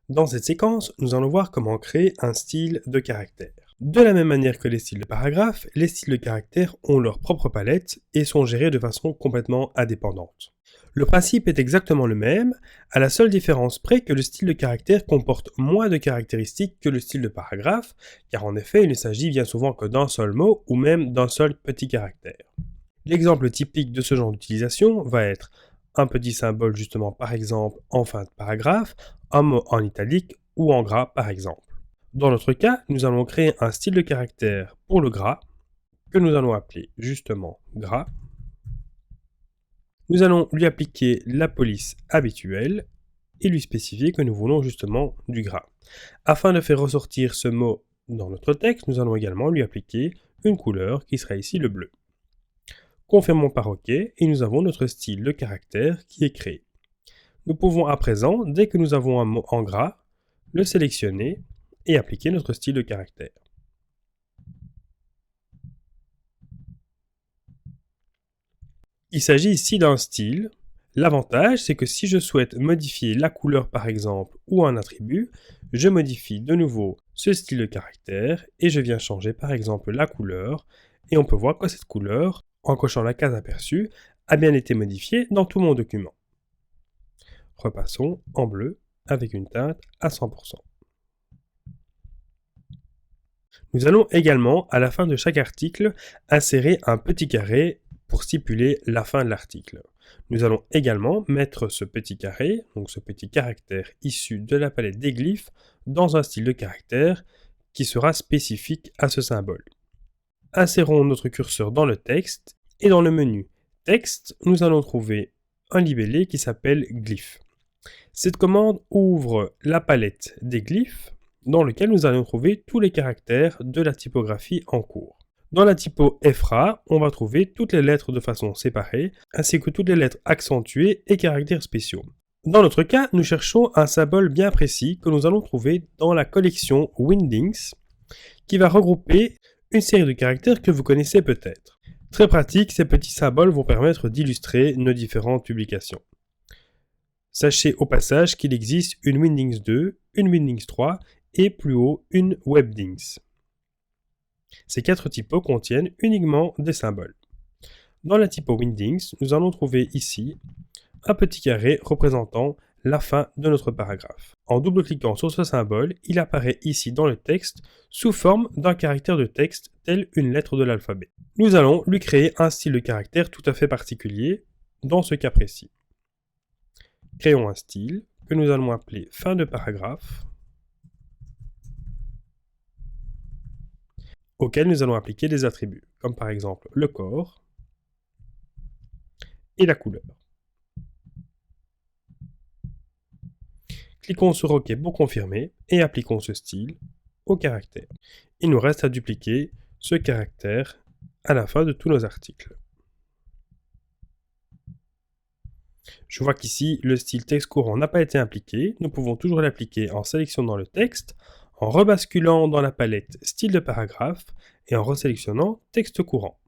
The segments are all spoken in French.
Dans cette séquence, nous allons voir comment créer un style de caractère. De la même manière que les styles de paragraphe, les styles de caractère ont leur propre palette et sont gérés de façon complètement indépendante. Le principe est exactement le même, à la seule différence près que le style de caractère comporte moins de caractéristiques que le style de paragraphe, car en effet il ne s'agit bien souvent que d'un seul mot ou même d'un seul petit caractère. L'exemple typique de ce genre d'utilisation va être un petit symbole justement par exemple en fin de paragraphe, un mot en italique ou en gras par exemple. Dans notre cas, nous allons créer un style de caractère pour le gras que nous allons appeler justement gras. Nous allons lui appliquer la police habituelle et lui spécifier que nous voulons justement du gras. Afin de faire ressortir ce mot dans notre texte, nous allons également lui appliquer une couleur qui sera ici le bleu. Confirmons par OK et nous avons notre style de caractère qui est créé. Nous pouvons à présent, dès que nous avons un mot en gras, le sélectionner et appliquer notre style de caractère. Il s'agit ici d'un style. L'avantage, c'est que si je souhaite modifier la couleur par exemple ou un attribut, je modifie de nouveau ce style de caractère et je viens changer par exemple la couleur et on peut voir que cette couleur, en cochant la case aperçue, a bien été modifiée dans tout mon document. Repassons en bleu avec une teinte à 100%. Nous allons également, à la fin de chaque article, insérer un petit carré pour stipuler la fin de l'article. Nous allons également mettre ce petit carré, donc ce petit caractère issu de la palette des glyphes, dans un style de caractère qui sera spécifique à ce symbole. Insérons notre curseur dans le texte et dans le menu Texte, nous allons trouver un libellé qui s'appelle Glyphes. Cette commande ouvre la palette des glyphes dans lequel nous allons trouver tous les caractères de la typographie en cours. Dans la typo EFRA, on va trouver toutes les lettres de façon séparée, ainsi que toutes les lettres accentuées et caractères spéciaux. Dans notre cas, nous cherchons un symbole bien précis que nous allons trouver dans la collection Windings, qui va regrouper une série de caractères que vous connaissez peut-être. Très pratique, ces petits symboles vont permettre d'illustrer nos différentes publications. Sachez au passage qu'il existe une Windings 2, une Windings 3 et plus haut une Webdings. Ces 4 typos contiennent uniquement des symboles. Dans la typo Windings, nous allons trouver ici un petit carré représentant la fin de notre paragraphe. En double-cliquant sur ce symbole, il apparaît ici dans le texte sous forme d'un caractère de texte tel une lettre de l'alphabet. Nous allons lui créer un style de caractère tout à fait particulier dans ce cas précis. Créons un style que nous allons appeler fin de paragraphe, auquel nous allons appliquer des attributs, comme par exemple le corps et la couleur. Cliquons sur OK pour confirmer et appliquons ce style au caractère. Il nous reste à dupliquer ce caractère à la fin de tous nos articles. Je vois qu'ici, le style texte courant n'a pas été appliqué. Nous pouvons toujours l'appliquer en sélectionnant le texte, en rebasculant dans la palette style de paragraphe et en resélectionnant texte courant.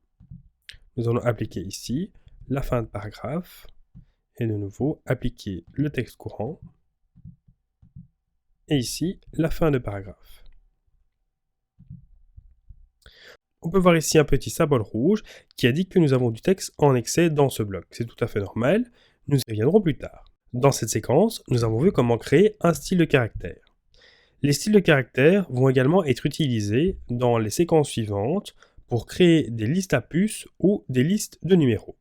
Nous allons appliquer ici la fin de paragraphe et de nouveau appliquer le texte courant et ici la fin de paragraphe. On peut voir ici un petit symbole rouge qui indique que nous avons du texte en excès dans ce bloc. C'est tout à fait normal, nous y reviendrons plus tard. Dans cette séquence, nous avons vu comment créer un style de caractère. Les styles de caractère vont également être utilisés dans les séquences suivantes pour créer des listes à puces ou des listes de numéros.